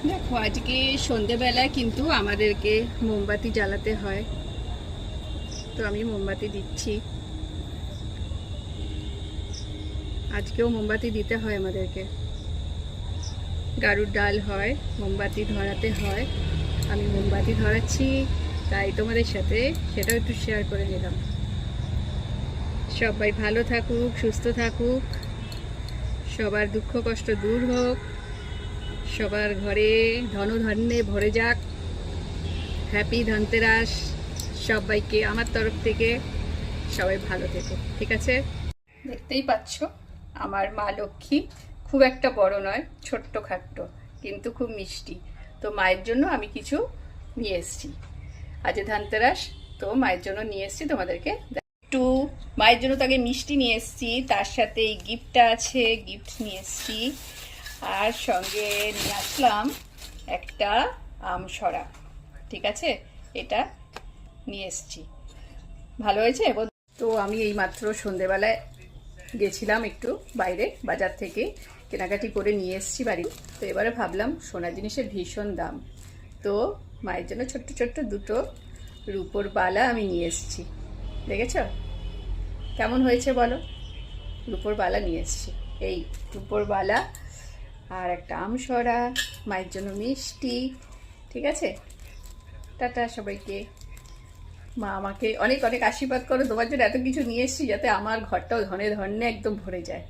দেখো আজকে সন্ধেবেলায় কিন্তু আমাদেরকে মোমবাতি জ্বালাতে হয়, তো আমি মোমবাতি দিচ্ছি। আজকেও মোমবাতি দিতে হয় আমাদেরকে, গাড়ুর ডাল হয়, মোমবাতি ধরাতে হয়। আমি মোমবাতি ধরাচ্ছি, তাই তোমাদের সাথে সেটাও একটু শেয়ার করে নিলাম। সবাই ভালো থাকুক, সুস্থ থাকুক, সবার দুঃখ কষ্ট দূর হোক, সবার ঘরে ধনধান্যে ভরে যাক। হ্যাপি ধনতেরাস সবাইকে আমার তরফ থেকে। সবাই ভালো থেকো, ঠিক আছে? দেখতেই পাচ্ছ আমার মা লক্ষ্মী খুব একটা বড় নয়, ছোট্ট খাট্ট, কিন্তু খুব মিষ্টি। তো মায়ের জন্য আমি কিছু নিয়ে এসেছি। আজ ধনতেরাস, তো মায়ের জন্য নিয়ে এসেছি তোমাদেরকে একটু। মায়ের জন্য তাকে মিষ্টি নিয়ে এসেছি, তার সাথে এই গিফটটা আছে, গিফট নিয়ে এসেছি। আর সঙ্গে নিয়ে আসলাম একটা আমসরা, ঠিক আছে? এটা নিয়ে এসেছি, ভালো হয়েছে। তো আমি এই মাত্র সন্ধেবেলায় গেছিলাম একটু বাইরে, বাজার থেকে কেনাকাটি করে নিয়ে এসেছি বাড়ি। তো এবারে ভাবলাম সোনার জিনিসের ভীষণ দাম, তো মায়ের জন্য ছোট্ট ছোট্ট দুটো রূপোর বালা আমি নিয়ে এসেছি। দেখেছ কেমন হয়েছে বলো? রূপোর বালা নিয়ে এসেছি, এই রূপোর বালা আর একটা আমসরা, মায়ের জন্য মিষ্টি, ঠিক আছে? টাটা সবাইকে। মা আমাকে অনেক অনেক আশীর্বাদ করো, তোমার জন্য এত কিছু নিয়ে এসেছি যাতে আমার ঘরটাও ধনে ধনে একদম ভরে যায়।